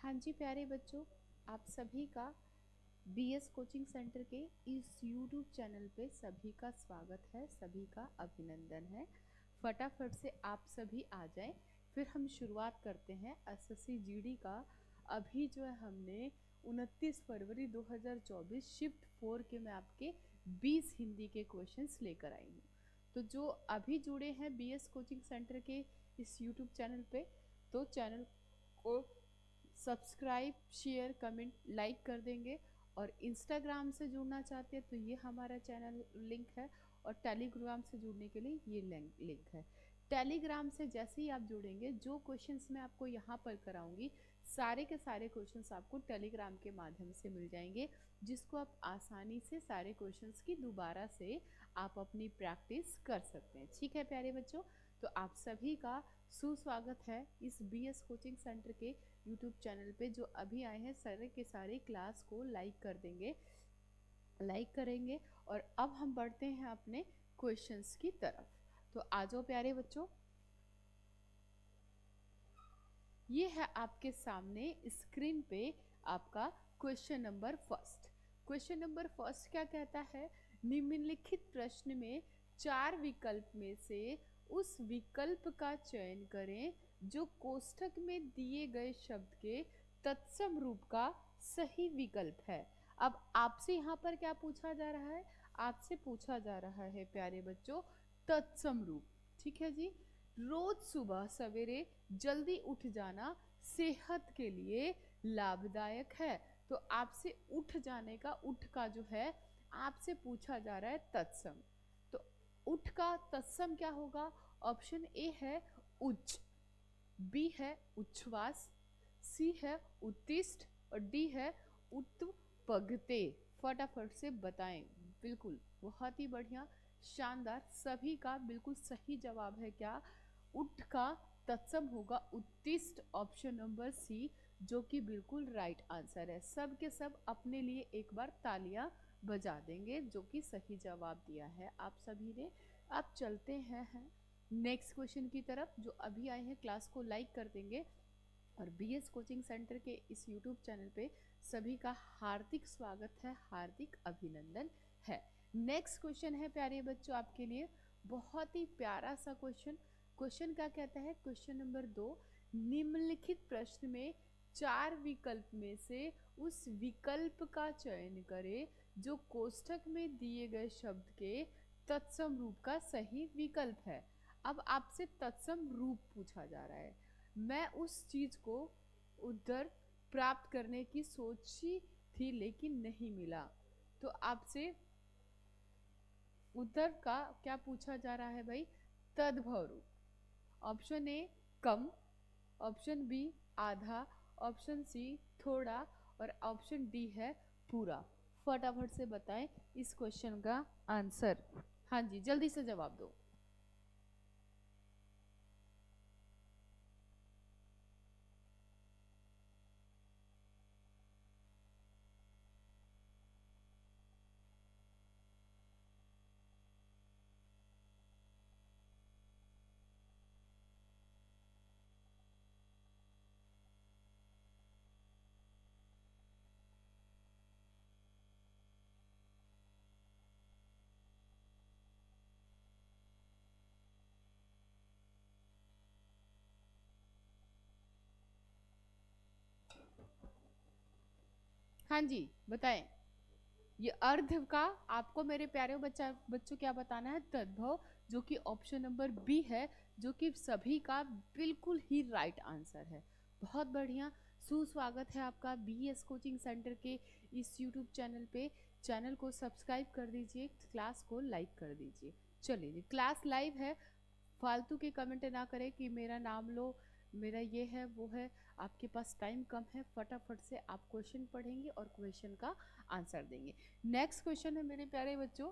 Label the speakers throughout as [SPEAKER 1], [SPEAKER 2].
[SPEAKER 1] हाँ जी प्यारे बच्चों, आप सभी का बीएस कोचिंग सेंटर के इस यूट्यूब चैनल पे सभी का स्वागत है, सभी का अभिनंदन है। फटाफट से आप सभी आ जाएं, फिर हम शुरुआत करते हैं एसएससी जीडी का। अभी जो है हमने 29 फरवरी 2024 शिफ्ट 4 के मैं आपके 20 हिंदी के क्वेश्चंस लेकर आई हूँ। तो जो अभी जुड़े हैं बीएस कोचिंग सेंटर के इस यूट्यूब चैनल पे, तो चैनल को सब्सक्राइब, शेयर, कमेंट, लाइक कर देंगे। और इंस्टाग्राम से जुड़ना चाहते हैं तो ये हमारा चैनल लिंक है, और टेलीग्राम से जुड़ने के लिए ये लिंक है। टेलीग्राम से जैसे ही आप जुड़ेंगे, जो क्वेश्चंस मैं आपको यहाँ पर कराऊंगी सारे के सारे क्वेश्चंस आपको टेलीग्राम के माध्यम से मिल जाएंगे, जिसको आप आसानी से सारे क्वेश्चंस की दोबारा से आप अपनी प्रैक्टिस कर सकते हैं। ठीक है प्यारे बच्चों, तो आप सभी का सुस्वागत है इस बीएस कोचिंग सेंटर के यूट्यूब चैनल पे। जो अभी आए हैं सारे के सारे क्लास को लाइक कर देंगे, लाइक करेंगे। और अब हम बढ़ते हैं अपने क्वेश्चंस की तरफ। तो आ जाओ प्यारे बच्चों, ये है आपके सामने स्क्रीन पे आपका question number first. Question number first क्या कहता है? निम्नलिखित प्रश्न में 4 विकल्प में से उस विकल्प का चयन करें जो कोष्ठक में दिए गए शब्द के तत्सम रूप का सही विकल्प है। अब आपसे यहाँ पर क्या पूछा जा रहा है? आपसे पूछा जा रहा है प्यारे बच्चों तत्सम रूप। ठीक है जी। रोज सुबह सवेरे जल्दी उठ जाना सेहत के लिए लाभदायक है। तो आपसे उठ जाने का, उठ का जो है आपसे पूछा जा रहा है तत्सम। तो उठ का तत्सम क्या होगा? ऑप्शन ए है उच्च, बी है उच्छ्वास, सी है उत्तिष्ठ और डी है उत्पगते। फटाफट से बताएं। बिल्कुल बहुत ही बढ़िया, शानदार, सभी का बिल्कुल सही जवाब है क्या? उठ का तत्सम होगा उत्तिष्ठ, ऑप्शन नंबर सी, जो कि बिल्कुल राइट आंसर है। सब के सब अपने लिए एक बार तालियां बजा देंगे, जो कि सही जवाब दिया है आप सभी ने। अब चलते हैं नेक्स्ट क्वेश्चन की तरफ। जो अभी आए हैं क्लास को लाइक कर देंगे, और बीएस कोचिंग सेंटर के इस यूट्यूब चैनल पे सभी का हार्दिक स्वागत है, हार्दिक अभिनंदन है। नेक्स्ट क्वेश्चन है प्यारे बच्चों आपके लिए बहुत ही प्यारा सा क्वेश्चन। क्वेश्चन क्या कहता है? क्वेश्चन नंबर 2, निम्नलिखित प्रश्न में 4 विकल्प में से उस विकल्प का चयन करें जो कोष्ठक में दिए गए शब्द के तत्सम रूप का सही विकल्प है। अब आपसे तत्सम रूप पूछा जा रहा है। मैं उस चीज को उधर प्राप्त करने की सोची थी लेकिन नहीं मिला। तो आपसे उधर का क्या पूछा जा रहा है भाई? तद्भव रूप। ऑप्शन ए कम, ऑप्शन बी आधा, ऑप्शन सी थोड़ा, और ऑप्शन डी है पूरा। फटाफट से बताएं इस क्वेश्चन का आंसर। हाँ जी, जल्दी से जवाब दो। हाँ जी बताएं। ये अर्ध का आपको मेरे प्यारे बच्चों क्या बताना है? तद्भव, जो कि ऑप्शन नंबर बी है, जो कि सभी का बिल्कुल ही राइट आंसर है। बहुत बढ़िया, सुस्वागत है आपका बीएस कोचिंग सेंटर के इस यूट्यूब चैनल पे। चैनल को सब्सक्राइब कर दीजिए, क्लास को लाइक कर दीजिए। चलिए जी, क्लास लाइव है, फालतू के कमेंट ना करें कि मेरा नाम लो, मेरा ये है वो है। आपके पास टाइम कम है, फटाफट से आप क्वेश्चन पढ़ेंगे और क्वेश्चन का आंसर देंगे। नेक्स्ट क्वेश्चन है मेरे प्यारे बच्चों,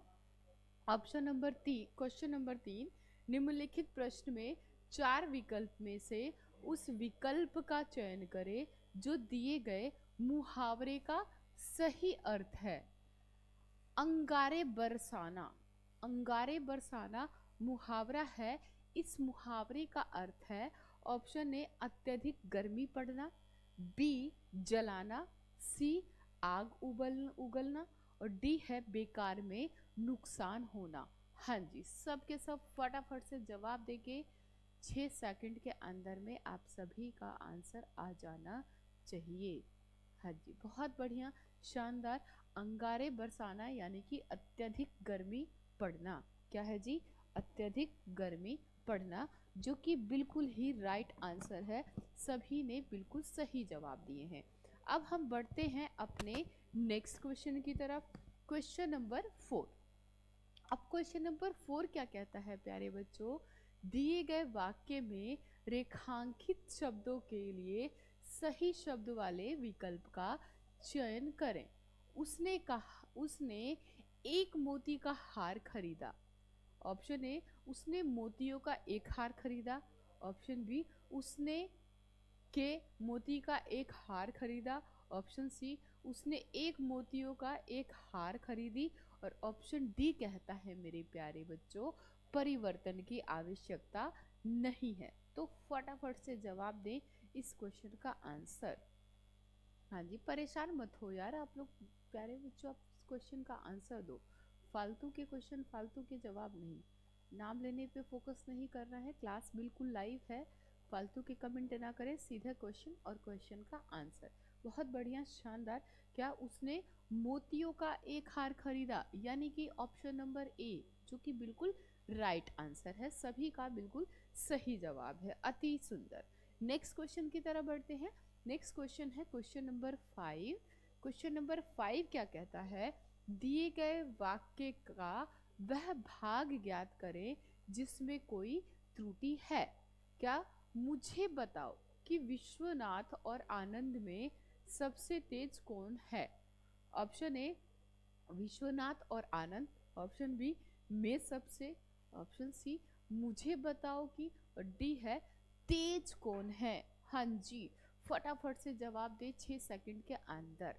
[SPEAKER 1] ऑप्शन नंबर 3, क्वेश्चन नंबर 3, निम्नलिखित प्रश्न में 4 विकल्प में से उस विकल्प का चयन करें जो दिए गए मुहावरे का सही अर्थ है। अंगारे बरसाना, अंगारे बरसाना मुहावरा है। इस मुहावरे का अर्थ है ऑप्शन ए अत्यधिक गर्मी पड़ना, बी जलाना, सी आग उगलना और डी है बेकार में नुकसान होना। हाँ जी, सब के सब फटाफट से जवाब देके 6 सेकंड के अंदर में आप सभी का आंसर आ जाना चाहिए। हाँ जी, बहुत बढ़िया, शानदार। अंगारे बरसाना यानी कि अत्यधिक गर्मी पड़ना। क्या है जी? अत्यधिक गर्मी पड़ना, जो कि बिल्कुल ही राइट आंसर है। सभी ने बिल्कुल सही जवाब दिए हैं। अब हम बढ़ते हैं अपने नेक्स्ट क्वेश्चन की तरफ। Question number 4। अब क्वेश्चन नंबर 4 क्या कहता है प्यारे बच्चों? दिए गए वाक्य में रेखांकित शब्दों के लिए सही शब्द वाले विकल्प का चयन करें। उसने एक मोती का हार खरीदा। ऑप्शन ए, उसने मोतियों का एक हार खरीदा। ऑप्शन बी, उसने के मोती का एक हार खरीदा। ऑप्शन सी, उसने एक मोतियों का एक हार खरीदी। और ऑप्शन डी कहता है मेरे प्यारे बच्चों, परिवर्तन की आवश्यकता नहीं है। तो फटाफट से जवाब दें इस क्वेश्चन का आंसर। हाँ जी, परेशान मत हो यार आप लोग, प्यारे बच्चों, आप इस क्वेश्चन का आंसर दो। फालतू के क्वेश्चन, फालतू के जवाब नहीं। नाम लेने पे फोकस नहीं करना है, क्लास बिल्कुल लाइव है। फालतू के कमेंट ना करें, सीधा क्वेश्चन और क्वेश्चन का आंसर। बहुत बढ़िया, शानदार। क्या उसने मोतियों का एक हार खरीदा, यानी कि ऑप्शन नंबर ए, जो कि बिल्कुल राइट आंसर है, सभी का बिल्कुल सही जवाब है। अति सुंदर। नेक्स्ट क्वेश्चन की तरफ बढ़ते हैं। नेक्स्ट क्वेश्चन है क्वेश्चन नंबर 5। क्वेश्चन नंबर 5 क्या कहता है? दिए गए वाक्य का वह भाग ज्ञात करें जिसमें कोई त्रुटि है। क्या? मुझे बताओ कि विश्वनाथ और आनंद में सबसे तेज कौन है? ऑप्शन ए, विश्वनाथ और आनंद। ऑप्शन बी, मैं सबसे। ऑप्शन सी, मुझे बताओ कि। और डी है, तेज कौन है। हाँ जी, फटाफट से जवाब दे 6 सेकंड के अंदर।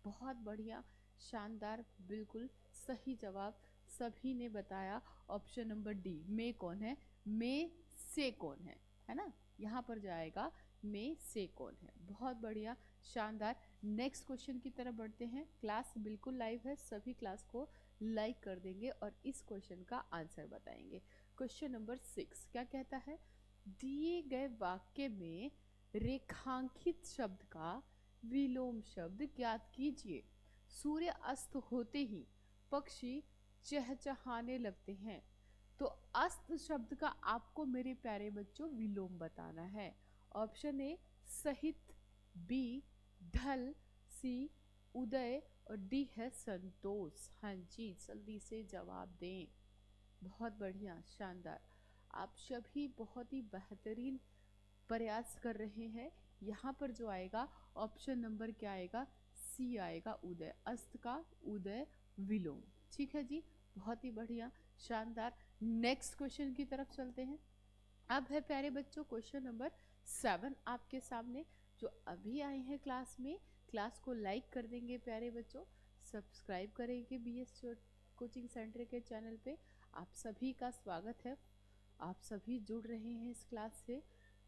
[SPEAKER 1] बहुत बढ़िया, शानदार, बिल्कुल सही जवाब सभी ने बताया। ऑप्शन नंबर डी, में कौन है, में से कौन है ना? यहाँ पर जाएगा में से कौन है। बहुत बढ़िया, शानदार। नेक्स्ट क्वेश्चन की तरफ बढ़ते हैं। क्लास बिल्कुल लाइव है, सभी क्लास को लाइक कर देंगे और इस क्वेश्चन का आंसर बताएंगे। क्वेश्चन नंबर 6 क्या कहता है? दिए गए वाक्य में रेखांकित शब्द का विलोम शब्द ज्ञात कीजिए। सूर्य अस्त होते ही पक्षी चहचहाने लगते हैं। तो अस्त शब्द का आपको मेरे प्यारे बच्चों विलोम बताना है। ऑप्शन ए, सहित। बी, ढल। सी, उदय। और डी है संतोष। हाँ जी, जल्दी से जवाब दें। बहुत बढ़िया, शानदार। आप सभी बहुत ही बेहतरीन प्रयास कर रहे हैं। यहाँ पर जो आएगा ऑप्शन नंबर क्या आएगा? सी आएगा, उदय। अस्त का उदय विलोम। ठीक है जी, बहुत ही बढ़िया, शानदार। नेक्स्ट क्वेश्चन की तरफ चलते हैं। अब है प्यारे बच्चों क्वेश्चन नंबर 7 आपके सामने। जो अभी आए हैं क्लास में, क्लास को लाइक कर देंगे प्यारे बच्चों, सब्सक्राइब करेंगे BS कोचिंग सेंटर के चैनल पे। आप सभी का स्वागत है, आप सभी जुड़ रहे हैं इस क्लास से,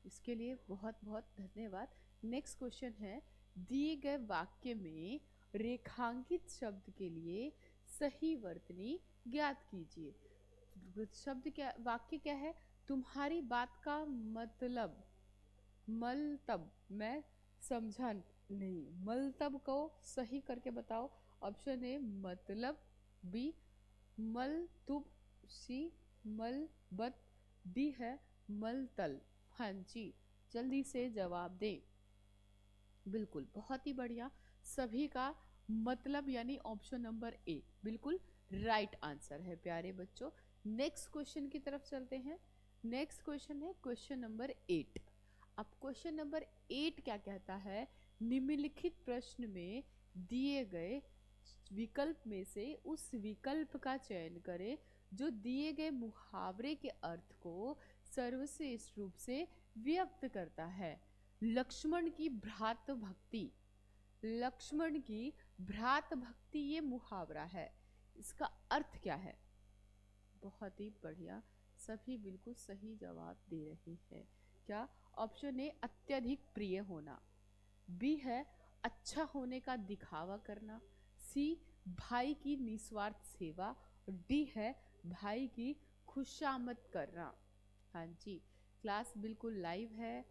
[SPEAKER 1] इसके लिए बहुत बहुत धन्यवाद। नेक्स्ट क्वेश्चन है, दिए गए वाक्य में रेखांकित शब्द के लिए सही वर्तनी ज्ञात कीजिए। शब्द क्या, वाक्य क्या है? तुम्हारी बात का मतलब, मलतब, मैं समझा नहीं, मलतब को सही करके बताओ। ऑप्शन ए, मतलब। बी, मलतुब। सी, मलबत। डी है मलतल। हाँ जी, जल्दी से जवाब दें। बिल्कुल, बहुत ही बढ़िया, सभी का मतलब यानी ऑप्शन नंबर ए बिल्कुल राइट आंसर है प्यारे बच्चों। नेक्स्ट क्वेश्चन की तरफ चलते हैं। नेक्स्ट क्वेश्चन है क्वेश्चन नंबर 8। अब क्वेश्चन नंबर 8 क्या कहता है? निम्नलिखित प्रश्न में दिए गए विकल्प में से उस विकल्प का चयन करें जो दिए गए मुहावरे के अर्थ को सर्वश्रेष्ठ रूप से व्यक्त करता है। लक्ष्मण की भ्रात भक्ति, लक्ष्मण की भ्रात भक्ति ये मुहावरा है, इसका अर्थ क्या है? बहुत ही बढ़िया, सभी बिल्कुल सही जवाब दे रहे हैं। क्या? ऑप्शन ए, अत्यधिक प्रिय होना। बी है अच्छा होने का दिखावा करना, सी भाई की निस्वार्थ सेवा और डी है भाई की खुशामद करना। हाँ जी, क्लास बिल्कुल लाइव है,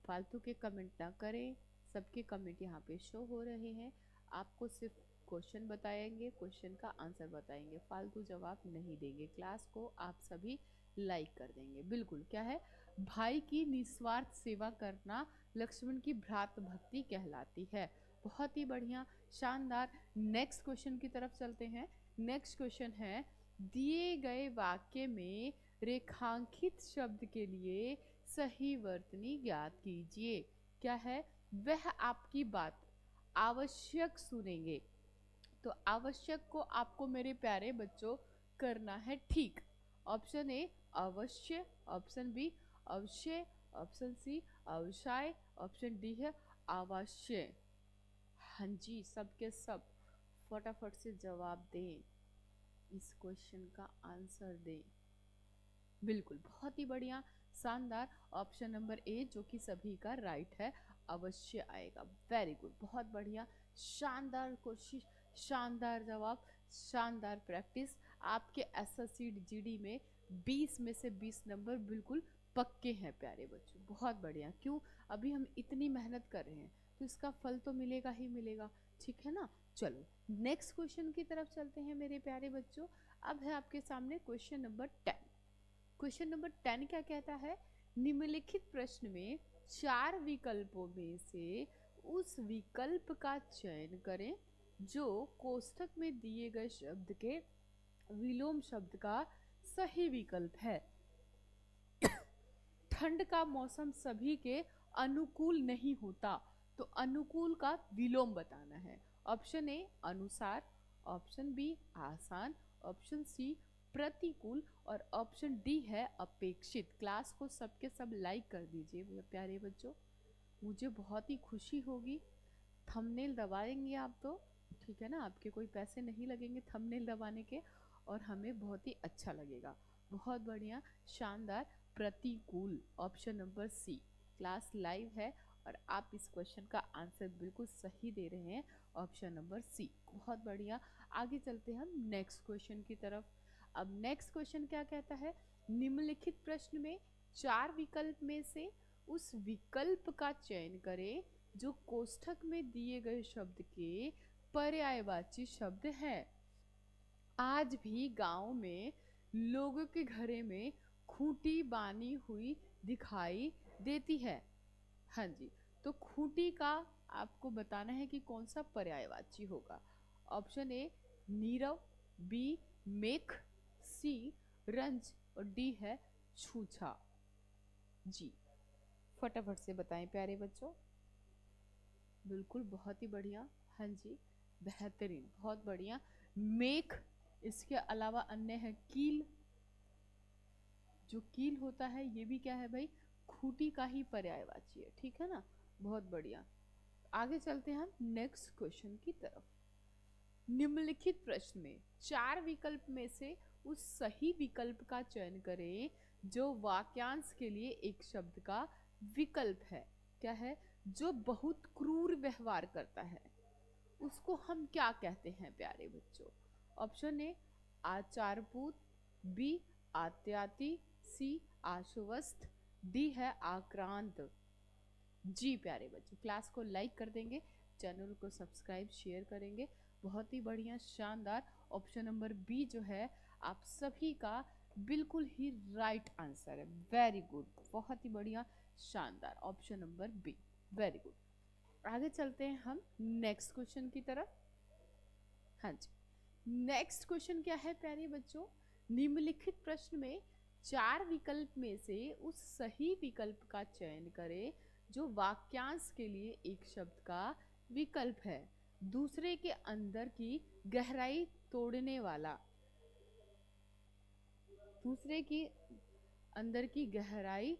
[SPEAKER 1] फालतू के कमेंट ना करें, सबके कमेंट यहाँ पे शो हो रहे हैं। आपको सिर्फ क्वेश्चन बताएंगे, क्वेश्चन का आंसर बताएंगे, फालतू जवाब नहीं देंगे। क्लास को आप सभी लाइक कर देंगे। बिल्कुल, क्या है, भाई की निस्वार्थ सेवा करना लक्ष्मण की भ्रात भक्ति कहलाती है। बहुत ही बढ़िया, शानदार। नेक्स्ट क्वेश्चन की तरफ चलते हैं। नेक्स्ट क्वेश्चन है, दिए गए वाक्य में रेखांकित शब्द के लिए सही वर्तनी ज्ञात कीजिए। क्या है, वह आपकी बात आवश्यक सुनेंगे। तो आवश्यक को आपको मेरे प्यारे बच्चों करना है ठीक। ऑप्शन ए अवश्य, ऑप्शन बी अवश्य, ऑप्शन सी अवश्य, ऑप्शन डी है अवश्य। हाँ जी, सबके सब फटाफट से जवाब दें, इस क्वेश्चन का आंसर दें। बिल्कुल, बहुत ही बढ़िया, शानदार। ऑप्शन नंबर ए जो कि सभी का राइट है, अवश्य आएगा। वेरी गुड, बहुत बढ़िया, शानदार कोशिश, शानदार जवाब, शानदार प्रैक्टिस। आपके एसएससी जीडी में 20 में से 20 नंबर बिल्कुल पक्के हैं प्यारे बच्चों। बहुत बढ़िया, क्यों, अभी हम इतनी मेहनत कर रहे हैं तो इसका फल तो मिलेगा ही मिलेगा, ठीक है ना। चलो नेक्स्ट क्वेश्चन की तरफ चलते हैं मेरे प्यारे बच्चों। अब है आपके सामने क्वेश्चन नंबर 10। क्वेश्चन नंबर 10 क्या कहता है, निम्नलिखित प्रश्न में 4 विकल्पों में से उस विकल्प का चयन करें जो कोष्ठक में दिए गए शब्द के विलोम शब्द का सही विकल्प है। ठंड का मौसम सभी के अनुकूल नहीं होता, तो अनुकूल का विलोम बताना है। ऑप्शन ए अनुसार, ऑप्शन बी आसान, ऑप्शन सी प्रतिकूल और ऑप्शन डी है अपेक्षित। क्लास को सबके सब लाइक कर दीजिए प्यारे बच्चों, मुझे बहुत ही खुशी होगी। थंबनेल दबाएंगे आप तो ठीक है ना, आपके कोई पैसे नहीं लगेंगे थंबनेल दबाने के, और हमें बहुत ही अच्छा लगेगा। बहुत बढ़िया, शानदार, प्रतिकूल, option number C. Class live है और आप इस क्वेश्चन का आंसर बिल्कुल सही दे रहे हैं, ऑप्शन नंबर सी। बहुत बढ़िया, आगे चलते हैं हम नेक्स्ट क्वेश्चन की तरफ। अब नेक्स्ट क्वेश्चन क्या कहता है, निम्नलिखित प्रश्न में 4 विकल्प में से उस विकल्प का चयन करें जो कोष्ठक में दिए गए शब्द के पर्यायवाची शब्द है। आज भी गांव में लोगों के घरे में खूंटी बानी हुई दिखाई देती है। हाँ जी, तो खूंटी का आपको बताना है कि कौन सा पर्यायवाची होगा। ऑप्शन ए नीरव, बी मेघ, सी रंज और डी है छूछा। जी, फटाफट से बताएं प्यारे बच्चों। बिल्कुल, बहुत ही बढ़िया, हाँ जी, बेहतरीन, बहुत बढ़िया। मेघ, इसके अलावा अन्य है कील। जो कील होता है ये भी क्या है भाई, खूंटी का ही पर्यायवाची है, ठीक है ना। बहुत बढ़िया, आगे चलते हैं हम नेक्स्ट क्वेश्चन की तरफ। निम्नलिखित प्रश्न में 4 विकल्प में से उस सही विकल्प का चयन करें जो वाक्यांश के लिए एक शब्द का विकल्प है। क्या है, जो बहुत क्रूर व्यवहार करता है उसको हम क्या कहते हैं प्यारे बच्चों। ऑप्शन ए आचारपूत, बी आत्याती, सी आश्वस्त, डी है आक्रांत। जी प्यारे बच्चों, क्लास को लाइक कर देंगे, चैनल को सब्सक्राइब शेयर करेंगे। बहुत ही बढ़िया, शानदार, ऑप्शन नंबर बी जो है आप सभी का बिल्कुल ही राइट आंसर है। वेरी गुड, बहुत ही बढ़िया, शानदार, option number B, very good. आगे चलते हैं हम नेक्स्ट क्वेश्चन की तरफ। हाँ जी, नेक्स्ट क्वेश्चन क्या है प्यारे बच्चों, निम्नलिखित प्रश्न में 4 विकल्प में से उस सही विकल्प का चयन करें जो वाक्यांश के लिए एक शब्द का विकल्प है। दूसरे के अंदर की गहराई तोड़ने वाला, दूसरे की अंदर की गहराई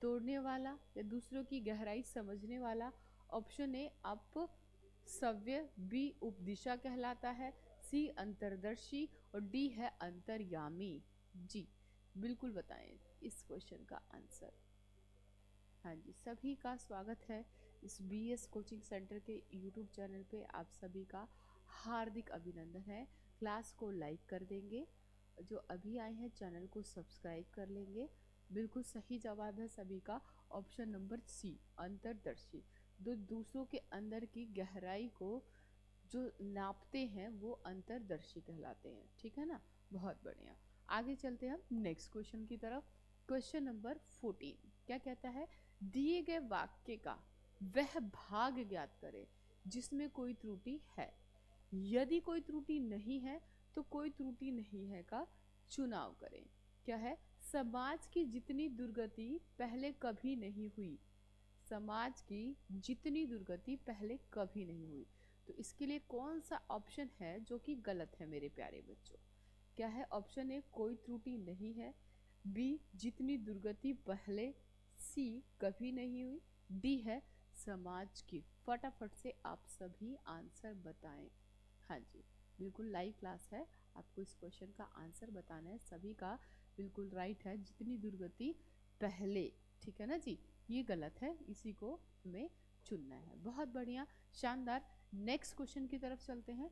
[SPEAKER 1] तोड़ने वाला या दूसरों की गहराई समझने वाला। ऑप्शन ए अप सव्य, बी उपदिशा कहलाता है, सी अंतर्दर्शी और डी है अंतर्यामी। जी, बिल्कुल बताएं इस क्वेश्चन का आंसर। हाँ जी, सभी का स्वागत है इस BS कोचिंग सेंटर के यूट्यूब चैनल पे आप सभी का हार्दिक अभिनंदन है। क्लास को लाइक कर देंगे, जो अभी आए हैं चैनल को सब्सक्राइब कर लेंगे। बिल्कुल सही जवाब है सभी का ऑप्शन नंबर सी, अंतर्दर्शी। जो दूसरों के अंदर की गहराई को जो नापते हैं वो अंतर्दर्शी कहलाते हैं, ठीक है ना। बहुत बढ़िया, आगे चलते हैं हम नेक्स्ट क्वेश्चन की तरफ। क्वेश्चन नंबर 14 क्या कहता है, दिए गए वाक्य का वह भाग ज्ञात करें जिसमें कोई त्रुटि है। यदि कोई त्रुटि नहीं है तो कोई त्रुटि नहीं है का चुनाव करें। क्या है, समाज की जितनी दुर्गति पहले कभी नहीं हुई, समाज की जितनी दुर्गति पहले कभी नहीं हुई। तो इसके लिए कौन सा ऑप्शन है जो कि गलत है मेरे प्यारे बच्चों। क्या है, ऑप्शन ए कोई त्रुटि नहीं है, बी जितनी दुर्गति पहले, सी कभी नहीं हुई, डी है समाज की। फटाफट से आप सभी आंसर बताएं। हाँ जी, बिल्कुल लाइव क्लास है, आपको इस क्वेश्चन का आंसर बताना है। सभी का बिल्कुल राइट है, जितनी दुर्गति पहले, ठीक है ना जी। ये गलत है, इसी को हमें चुनना है। बहुत बढ़िया, शानदार। नेक्स्ट क्वेश्चन की तरफ चलते हैं।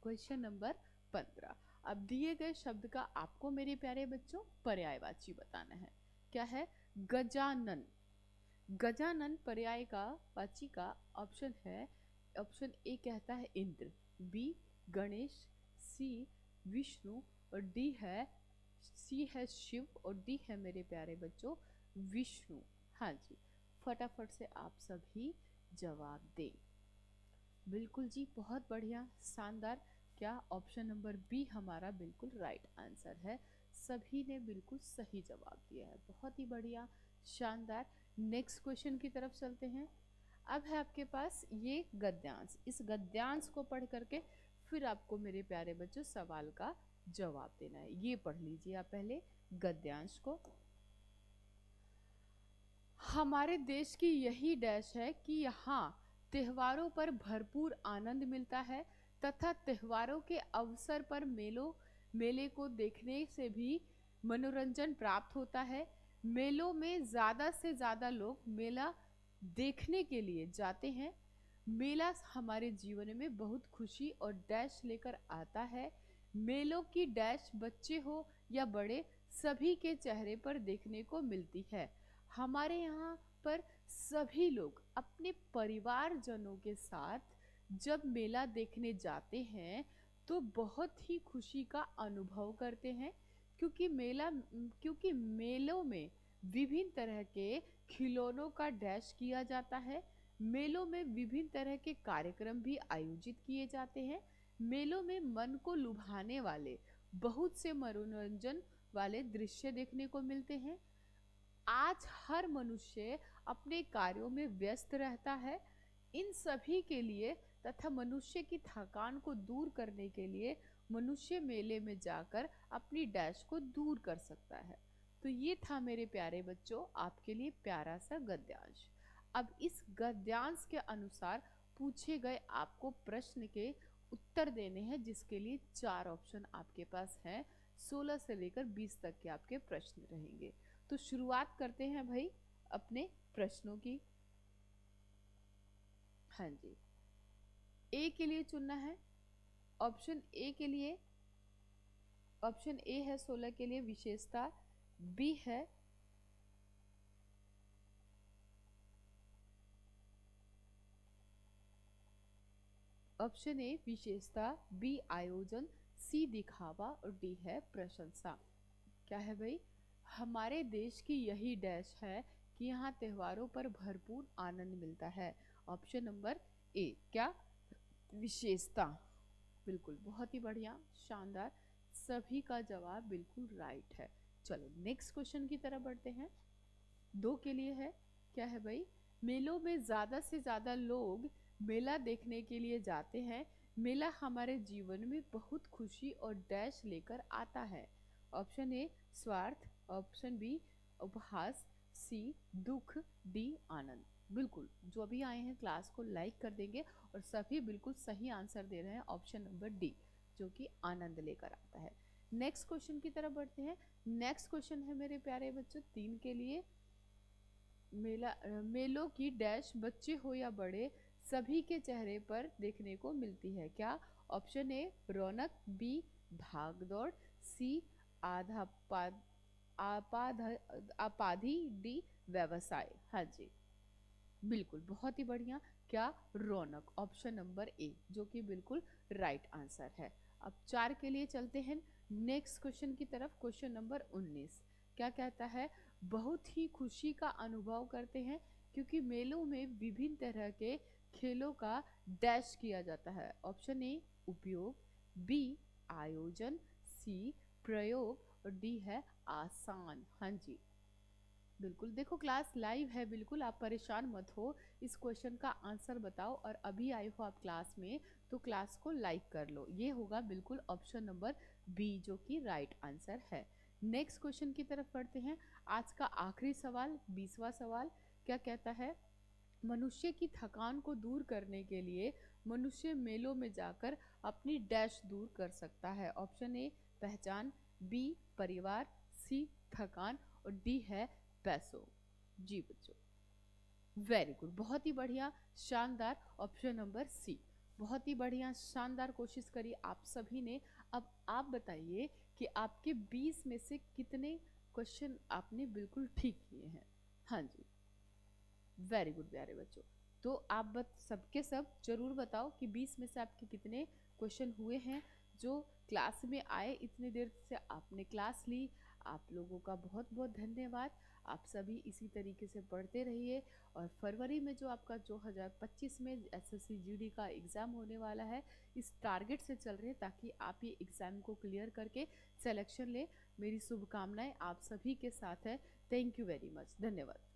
[SPEAKER 1] Question number 15। अब दिए गए शब्द का आपको मेरे प्यारे बच्चों पर्यायवाची बताना है। क्या है, गजानन। गजानन पर्याय का वाची का ऑप्शन है, ऑप्शन ए कहता है इंद्र, बी गणेश, सी विष्णु और डी है, सी है शिव और डी है मेरे प्यारे बच्चों विष्णु। हाँ जी, फटाफट से आप सभी जवाब दें। बिल्कुल जी, बहुत बढ़िया, शानदार। क्या ऑप्शन नंबर बी हमारा बिल्कुल राइट आंसर है। सभी ने बिल्कुल सही जवाब दिया है, बहुत ही बढ़िया, शानदार। नेक्स्ट क्वेश्चन की तरफ चलते हैं। अब है आपके पास ये गद्यांश। इस गद्यांश को पढ़ करके फिर आपको मेरे प्यारे बच्चों सवाल का जवाब देना है। ये पढ़ लीजिए आप पहले गद्यांश को। हमारे देश की यही डैश है कि यहाँ त्योहारों पर भरपूर आनंद मिलता है तथा त्योहारों के अवसर पर मेले को देखने से भी मनोरंजन प्राप्त होता है। मेलों में ज़्यादा से ज़्यादा लोग मेला देखने के लिए जाते हैं। मेला हमारे जीवन में बहुत खुशी और डैश लेकर आता है। मेलों की डैश बच्चे हो या बड़े सभी के चेहरे पर देखने को मिलती है। हमारे यहाँ पर सभी लोग अपने परिवारजनों के साथ जब मेला देखने जाते हैं तो बहुत ही खुशी का अनुभव करते हैं, क्योंकि मेलों में विभिन्न तरह के खिलौनों का डैश किया जाता है। मेलों में विभिन्न तरह के कार्यक्रम भी आयोजित किए जाते हैं। मेलों में मन को लुभाने वाले बहुत से मनोरंजन वाले दृश्य देखने को मिलते हैं। आज हर मनुष्य अपने कार्यों में व्यस्त रहता है। इन सभी के लिए तथा मनुष्य की थकान को दूर करने के लिए मनुष्य मेले में जाकर अपनी डैश को दूर कर सकता है। तो ये था मेरे प्यारे बच्चों आपके लिए प्यारा सा गद्यांश। अब इस गद्यांश के अनुसार पूछे गए आपको प्रश्न के उत्तर देने हैं, जिसके लिए 4 ऑप्शन आपके पास हैं। 16 से लेकर 20 तक के आपके प्रश्न रहेंगे। तो शुरुआत करते हैं भाई अपने प्रश्नों की। हाँ जी, ए के लिए चुनना है। ऑप्शन ए के लिए, ऑप्शन ए है 16 के लिए विशेषता, बी है ऑप्शन ए विशेषता, बी आयोजन, सी दिखावा और डी है प्रशंसा। क्या है भाई, हमारे देश की यही डैश है कि यहाँ त्योहारों पर भरपूर आनंद मिलता है। ऑप्शन नंबर ए, क्या, विशेषता। बिल्कुल, बहुत ही बढ़िया, शानदार, सभी का जवाब बिल्कुल राइट है। चलो नेक्स्ट क्वेश्चन की तरफ बढ़ते हैं। 2 के लिए है। क्या है भाई, मेलों में ज़्यादा से ज़्यादा लोग मेला देखने के लिए जाते हैं। मेला हमारे जीवन में बहुत खुशी और डैश लेकर आता है। ऑप्शन ए स्वार्थ, ऑप्शन बी उपहास, सी दुख, डी आनंद। बिल्कुल, जो अभी आए हैं क्लास को लाइक कर देंगे और सभी बिल्कुल सही आंसर दे रहे हैं ऑप्शन नंबर डी, जो कि आनंद लेकर आता है। नेक्स्ट क्वेश्चन की तरफ बढ़ते हैं। नेक्स्ट क्वेश्चन है मेरे प्यारे बच्चों 3 के लिए। मेलों की डैश बच्चे हो या बड़े सभी के चेहरे पर देखने को मिलती है। क्या? ऑप्शन ए रौनक, बी भाग दौड़, सी आधा आपाध आपाधी, डी व्यवसाय। हाँ जी, बिल्कुल, बहुत ही बढ़िया। क्या? रौनक, ऑप्शन नंबर ए, जो कि बिल्कुल राइट आंसर है। अब 4 के लिए चलते हैं नेक्स्ट क्वेश्चन की तरफ। क्वेश्चन नंबर 19 क्या कहता है? बहुत ही खुशी का अनुभव करते हैं क्योंकि मेलों में विभिन्न तरह के खेलों का डैश किया जाता है। ऑप्शन ए उपयोग, बी आयोजन, सी प्रयोग और डी है आसान। हाँ जी, बिल्कुल। देखो क्लास लाइव है, बिल्कुल आप परेशान मत हो, इस क्वेश्चन का आंसर बताओ और अभी आए हो आप क्लास में तो क्लास को लाइक कर लो। ये होगा बिल्कुल ऑप्शन नंबर बी, जो कि राइट आंसर है। नेक्स्ट क्वेश्चन की तरफ बढ़ते हैं। आज का आखिरी सवाल, 20वां सवाल क्या कहता है? मनुष्य की थकान को दूर करने के लिए मनुष्य मेलों में जाकर अपनी डैश दूर कर सकता है। ऑप्शन ए पहचान, बी परिवार, सी थकान और डी है पैसों। जी बच्चों, वेरी गुड, बहुत ही बढ़िया, शानदार। ऑप्शन नंबर सी, बहुत ही बढ़िया, शानदार कोशिश करी आप सभी ने। अब आप बताइए कि आपके 20 में से कितने क्वेश्चन आपने बिल्कुल ठीक किए हैं। हाँ जी, वेरी गुड प्यारे बच्चों। तो आप सबके सब जरूर बताओ कि 20 में से आपके कितने क्वेश्चन हुए हैं। जो क्लास में आए, इतनी देर से आपने क्लास ली, आप लोगों का बहुत बहुत धन्यवाद। आप सभी इसी तरीके से पढ़ते रहिए और फरवरी में जो आपका 2025 में एसएससी जीडी का एग्ज़ाम होने वाला है, इस टारगेट से चल रहे हैं ताकि आप ये एग्ज़ाम को क्लियर करके सिलेक्शन लें। मेरी शुभकामनाएं आप सभी के साथ है। थैंक यू वेरी मच, धन्यवाद।